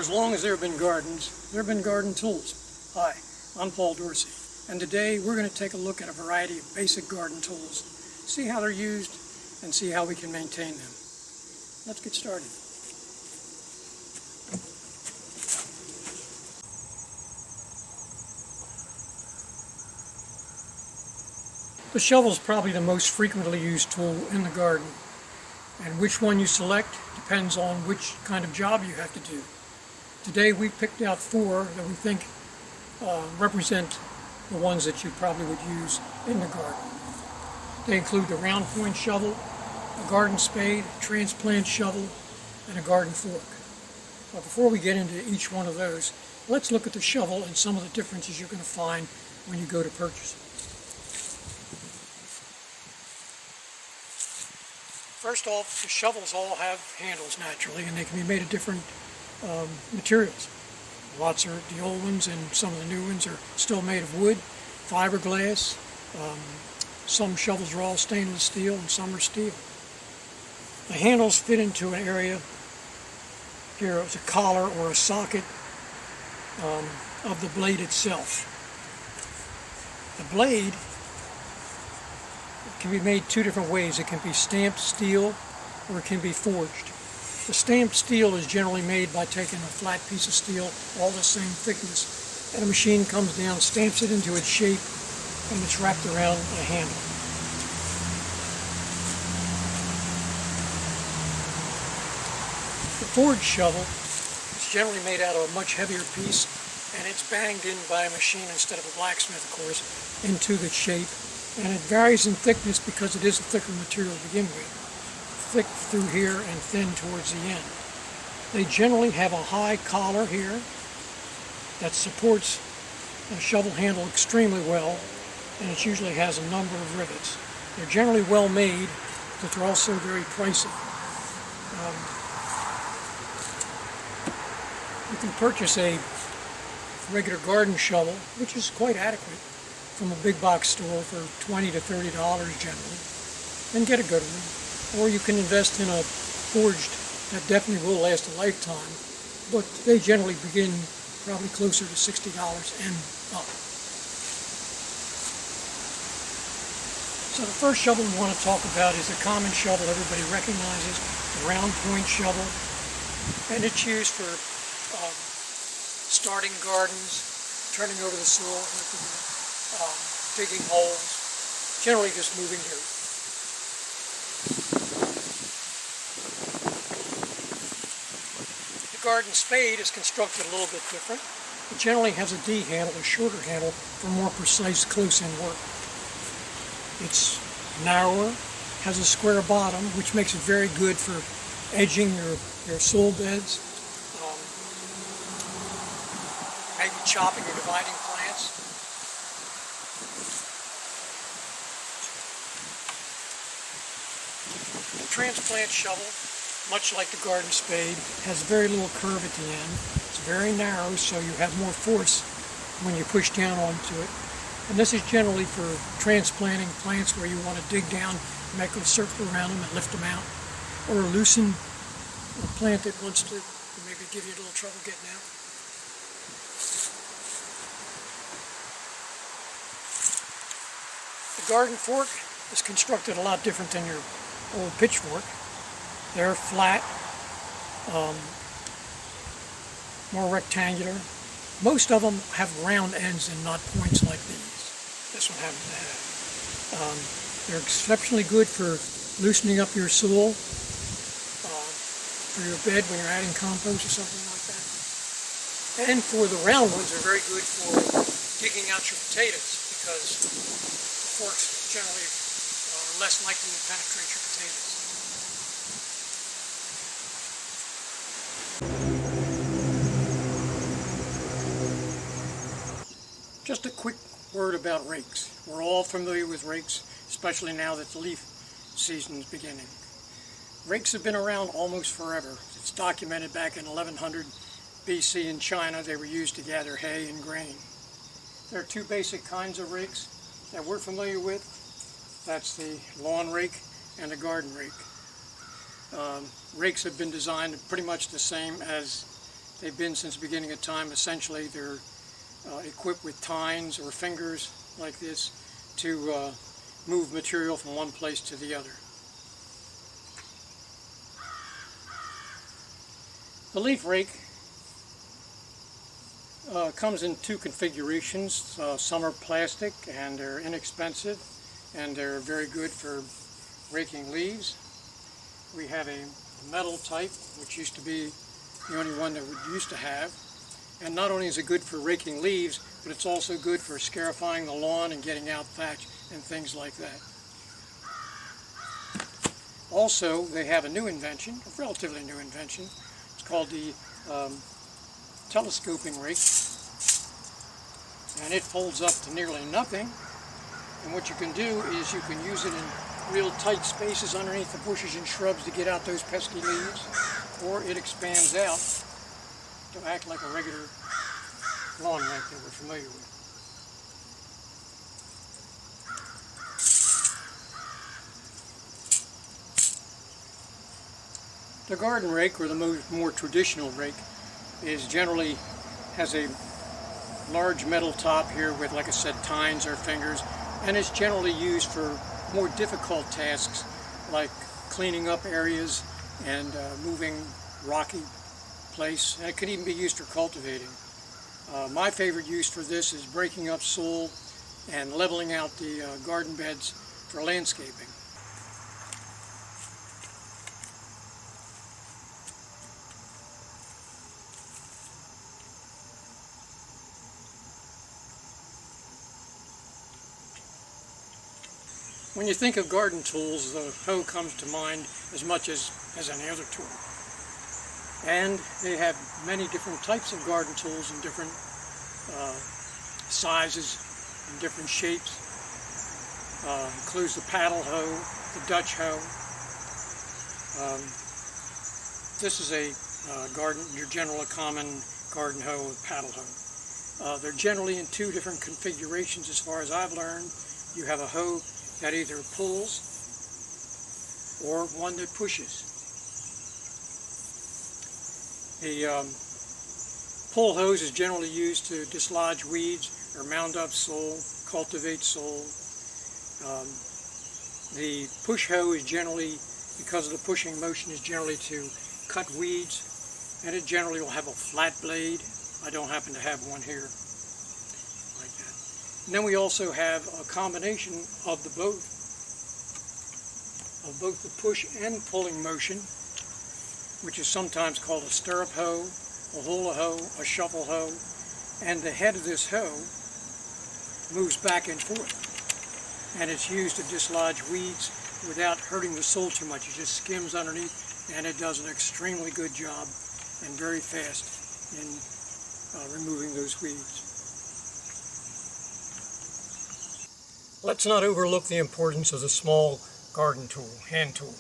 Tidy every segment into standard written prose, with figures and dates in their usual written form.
as long as there have been gardens, there have been garden tools. Hi, I'm Paul Dorsey, and today we're going to take a look at a variety of basic garden tools, see how they're used, and see how we can maintain them. Let's get started. The shovel is probably the most frequently used tool in the garden, and which one you select depends on which kind of job you have to do. Today we picked out 4 that we think represent the ones that you probably would use in the garden. They include the round point shovel, a garden spade, a transplant shovel, and a garden fork. But before we get into each one of those, let's look at the shovel and some of the differences you're going to find when you go to purchase it. First off, the shovels all have handles naturally, and they can be made of different materials. Lots are the old ones, and some of the new ones are still made of wood, fiberglass. Some shovels are all stainless steel, and some are steel. The handles fit into an area. Here is a collar or a socket of the blade itself. The blade can be made 2 different ways. It can be stamped steel or it can be forged. The stamped steel is generally made by taking a flat piece of steel, all the same thickness, and a machine comes down, stamps it into its shape, and it's wrapped around a handle. The forged shovel is generally made out of a much heavier piece, and it's banged in by a machine instead of a blacksmith, of course, into the shape. And it varies in thickness because it is a thicker material to begin with. Thick through here and thin towards the end. They generally have a high collar here that supports the shovel handle extremely well, and it usually has a number of rivets. They're generally well made, but they're also very pricey. You can purchase a regular garden shovel, which is quite adequate, from a big box store for $20 to $30 generally, and get a good one. Or you can invest in a forged that definitely will last a lifetime, but they generally begin probably closer to $60 and up. So the first shovel we want to talk about is a common shovel everybody recognizes, the round point shovel, and it's used for starting gardens, turning over the soil, digging holes, generally just moving dirt. The garden spade is constructed a little bit different. It generally has a D handle, a shorter handle, for more precise close-in work. It's narrower, has a square bottom, which makes it very good for edging your soil beds, maybe chopping or dividing plants. The transplant shovel, much like the garden spade, has very little curve at the end. It's very narrow, so you have more force when you push down onto it. And this is generally for transplanting plants where you want to dig down, make a circle around them and lift them out, or loosen a plant that wants to maybe give you a little trouble getting out. The garden fork is constructed a lot different than your old pitchfork. They're flat, more rectangular. Most of them have round ends and not points like these. This one happens to have. They're exceptionally good for loosening up your soil for your bed when you're adding compost or something like that. And for the round ones, they're very good for digging out your potatoes, because the forks generally are less likely to penetrate your potatoes. Just a quick word about rakes. We're all familiar with rakes, especially now that the leaf season is beginning. Rakes have been around almost forever. It's documented back in 1100 BC in China. They were used to gather hay and grain. There are 2 basic kinds of rakes that we're familiar with. That's the lawn rake and the garden rake. Rakes have been designed pretty much the same as They've been since the beginning of time. Essentially, they're equipped with tines or fingers like this to move material from one place to the other. The leaf rake comes in two configurations. Some are plastic and they're inexpensive and they're very good for raking leaves. We have a metal type, which used to be the only one that we used to have. And not only is it good for raking leaves, but it's also good for scarifying the lawn and getting out thatch and things like that. Also, they have a new invention, a relatively new invention. It's called the telescoping rake. And it folds up to nearly nothing. And what you can do is you can use it in real tight spaces underneath the bushes and shrubs to get out those pesky leaves, or it expands out to act like a regular lawn rake that we're familiar with. The garden rake, or the more traditional rake, generally has a large metal top here with, like I said, tines or fingers, and it's generally used for more difficult tasks like cleaning up areas and moving rocky place, and it could even be used for cultivating. My favorite use for this is breaking up soil and leveling out the garden beds for landscaping. When you think of garden tools, the hoe comes to mind as much as any other tool. And they have many different types of garden tools in different sizes and different shapes. Includes the paddle hoe, the Dutch hoe. This is your common garden hoe with paddle hoe. They're generally in two different configurations as far as I've learned. You have a hoe that either pulls or one that pushes. The pull hose is generally used to dislodge weeds or mound up soil, cultivate soil. The push hoe is generally, because of the pushing motion, is generally to cut weeds, and it generally will have a flat blade. I don't happen to have one here like that. And then we also have a combination of both the push and pulling motion, which is sometimes called a stirrup hoe, a hula hoe, a shuffle hoe, and the head of this hoe moves back and forth, and it's used to dislodge weeds without hurting the soil too much. It just skims underneath, and it does an extremely good job and very fast in removing those weeds. Let's not overlook the importance of the small garden tool, hand tool.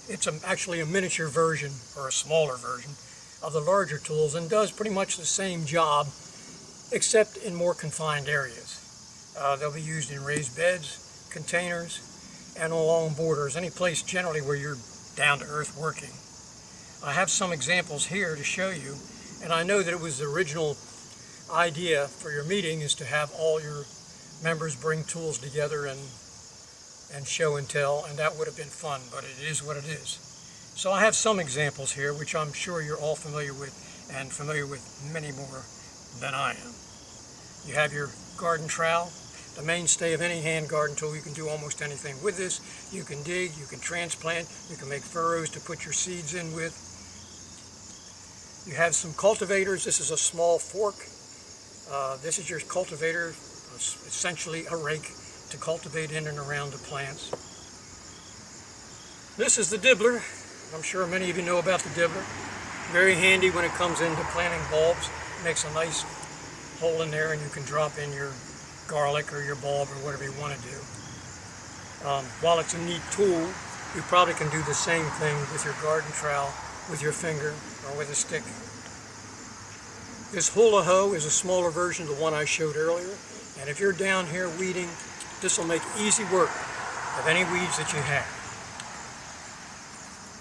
It's actually a miniature version, or a smaller version, of the larger tools, and does pretty much the same job, except in more confined areas. They'll be used in raised beds, containers, and along borders, any place generally where you're down to earth working. I have some examples here to show you, and I know that it was the original idea for your meeting is to have all your members bring tools together and show and tell, and that would have been fun, but it is what it is. So I have some examples here, which I'm sure you're all familiar with, and familiar with many more than I am. You have your garden trowel, the mainstay of any hand garden tool. You can do almost anything with this. You can dig, you can transplant, you can make furrows to put your seeds in with. You have some cultivators. This is a small fork. This is your cultivator, essentially a rake to cultivate in and around the plants. This is the dibbler. I'm sure many of you know about the dibbler. Very handy when it comes into planting bulbs. It makes a nice hole in there, and you can drop in your garlic or your bulb or whatever you want to do. While it's a neat tool, you probably can do the same thing with your garden trowel, with your finger, or with a stick. This hula hoe is a smaller version of the one I showed earlier, and if you're down here weeding, this will make easy work of any weeds that you have.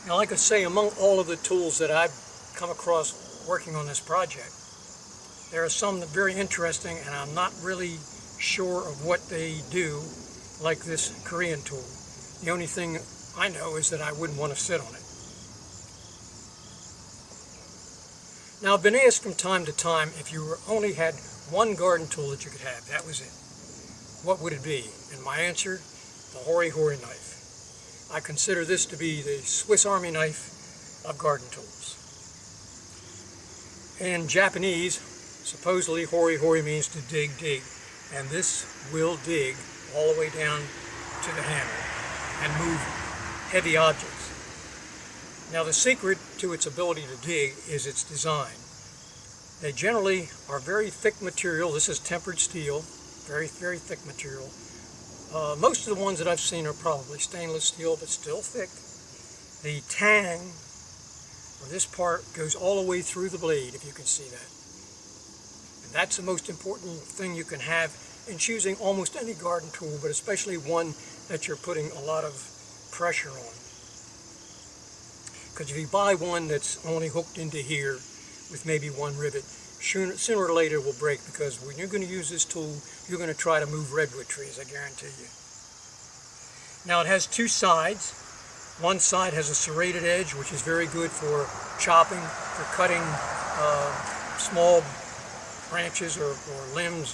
Now, like I say, among all of the tools that I've come across working on this project. There are some that are very interesting, and I'm not really sure of what they do, like this Korean tool. The only thing I know is that I wouldn't want to sit on it. Now, I've been asked from time to time if you only had one garden tool that you could have, that was it, what would it be? And my answer, the Hori Hori knife. I consider this to be the Swiss Army knife of garden tools. In Japanese, supposedly Hori Hori means to dig, and this will dig all the way down to the handle and move heavy objects. Now, the secret to its ability to dig is its design. They generally are very thick material. This is tempered steel, very, very thick material. Most of the ones that I've seen are probably stainless steel, but still thick. The tang, or this part, goes all the way through the blade, if you can see that. And that's the most important thing you can have in choosing almost any garden tool, but especially one that you're putting a lot of pressure on. Because if you buy one that's only hooked into here with maybe one rivet, sooner or later it will break, because when you're going to use this tool, you're going to try to move redwood trees, I guarantee you. Now, it has two sides. One side has a serrated edge, which is very good for chopping, for cutting small branches or limbs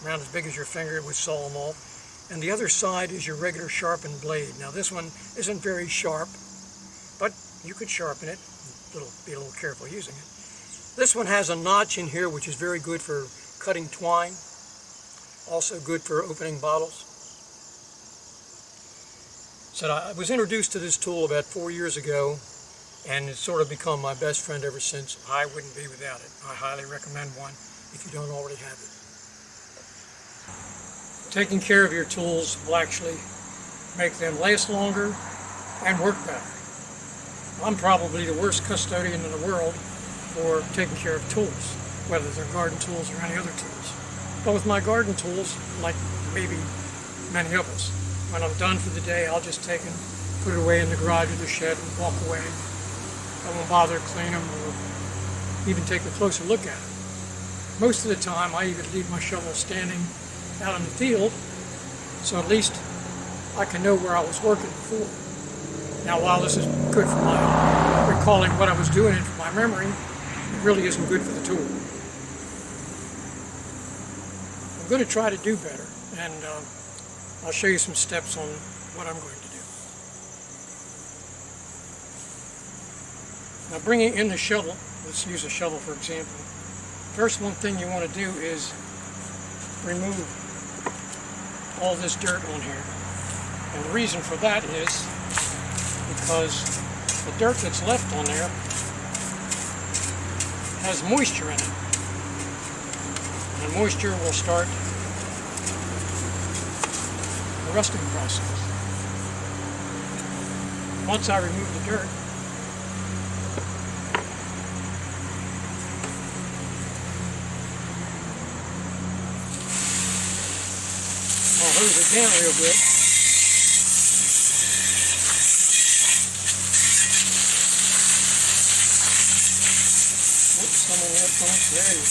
around as big as your finger, would saw them off. And the other side is your regular sharpened blade. Now, this one isn't very sharp, but you could sharpen it. Be a little careful using it. This one has a notch in here, which is very good for cutting twine. Also good for opening bottles. So I was introduced to this tool about 4 years ago, and it's sort of become my best friend ever since. I wouldn't be without it. I highly recommend one if you don't already have it. Taking care of your tools will actually make them last longer and work better. I'm probably the worst custodian in the world for taking care of tools, whether they're garden tools or any other tools. But with my garden tools, like maybe many of us, when I'm done for the day, I'll just take and put it away in the garage or the shed and walk away. I won't bother to clean them or even take a closer look at them. Most of the time, I even leave my shovel standing out in the field, so at least I can know where I was working before. Now, while this is good for my recalling what I was doing and for my memory, it really isn't good for the tool. I'm going to try to do better, and I'll show you some steps on what I'm going to do. Now, bringing in the shovel, let's use a shovel for example. First, one thing you want to do is remove all this dirt on here. And the reason for that is because the dirt that's left on there has moisture in it. And the moisture will start the rusting process. Once I remove the dirt, I'll hose it down real good. Some of the headphones, there you go.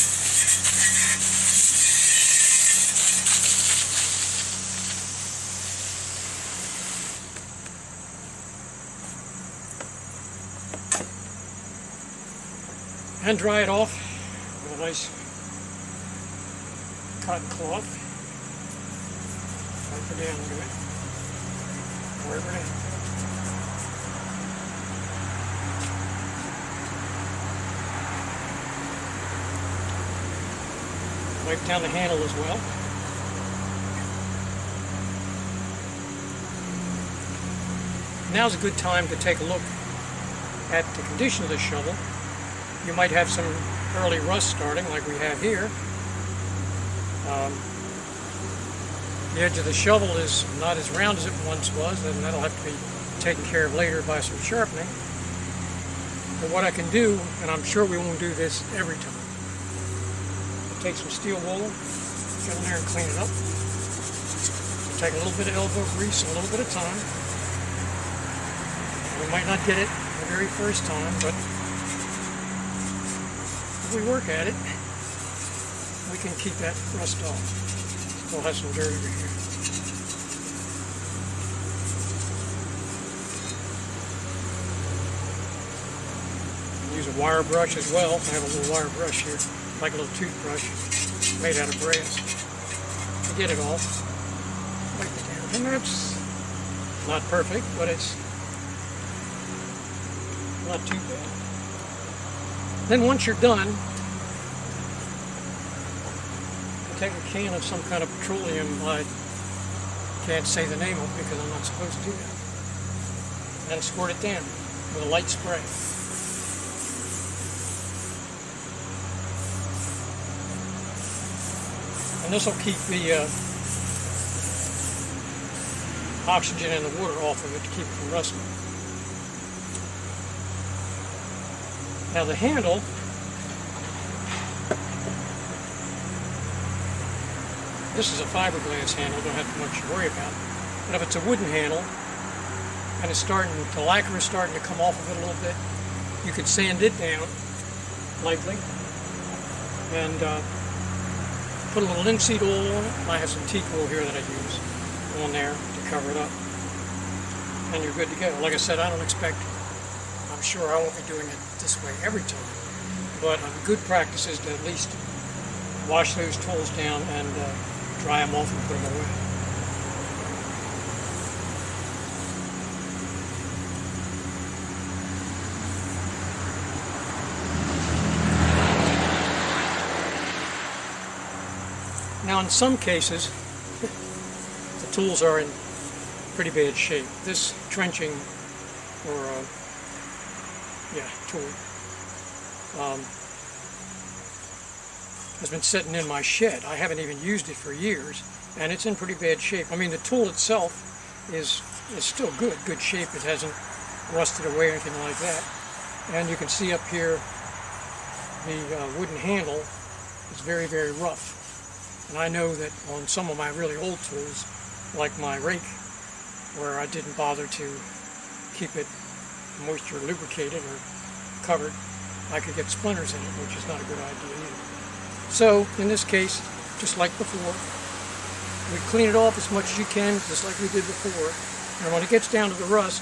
And dry it off with a nice cotton cloth. Wipe it down good, wherever it is. Wipe down the handle as well. Now's a good time to take a look at the condition of the shovel. You might have some early rust starting like we have here. The edge of the shovel is not as round as it once was, and that'll have to be taken care of later by some sharpening. But what I can do, and I'm sure we won't do this every time, take some steel wool, get in there and clean it up. Take a little bit of elbow grease and a little bit of time. We might not get it the very first time, but if we work at it, we can keep that rust off. Still has some dirt over here. Use a wire brush as well. I have a little wire brush here, like a little toothbrush made out of brass. To get it off, wipe it down. And that's not perfect, but it's not too bad. Then once you're done, take a can of some kind of petroleum. I can't say the name of it because I'm not supposed to do that. And squirt it down with a light spray. And this will keep the oxygen and the water off of it to keep it from rusting. Now the handle, this is a fiberglass handle, don't have too much to worry about. But if it's a wooden handle and it's starting, the lacquer is starting to come off of it a little bit, you could sand it down lightly and put a little linseed oil on it. I have some teak oil here that I use on there to cover it up. And you're good to go. Like I said, I don't expect, I'm sure I won't be doing it this way every time, but a good practice is to at least wash those tools down and dry them off and put them away. Now in some cases, the tools are in pretty bad shape. This trenching or tool has been sitting in my shed. I haven't even used it for years, and it's in pretty bad shape. I mean, the tool itself is still good shape. It hasn't rusted away or anything like that. And you can see up here the wooden handle is very, very rough. And I know that on some of my really old tools, like my rake, where I didn't bother to keep it moisture lubricated or covered, I could get splinters in it, which is not a good idea either. So in this case, just like before, we clean it off as much as you can, just like we did before. And when it gets down to the rust,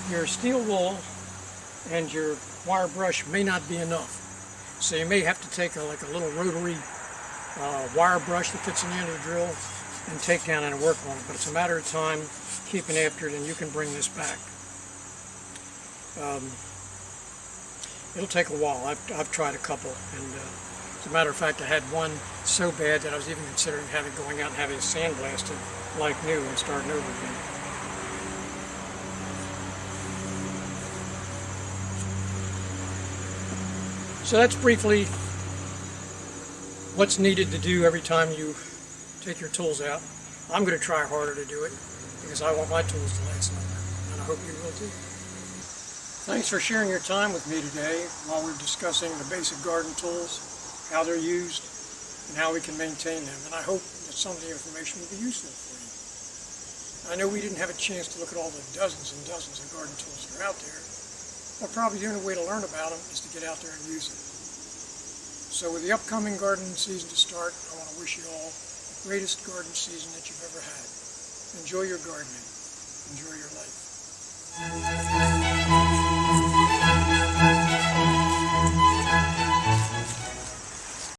your steel wool and your wire brush may not be enough. So you may have to take like a little rotary wire brush that fits in the end of the drill and take down and work on it. But it's a matter of time, keeping after it, and you can bring this back. It'll take a while. I've tried a couple, and as a matter of fact, I had one so bad that I was even considering going out and having it sandblasted like new and starting over again. So that's briefly what's needed to do every time you take your tools out. I'm going to try harder to do it because I want my tools to last longer, and I hope you will too. Thanks for sharing your time with me today while we're discussing the basic garden tools, how they're used, and how we can maintain them. And I hope that some of the information will be useful for you. I know we didn't have a chance to look at all the dozens and dozens of garden tools that are out there, but probably the only way to learn about them is to get out there and use them. So with the upcoming garden season to start, I want to wish you all the greatest garden season that you've ever had. Enjoy your gardening. Enjoy your life.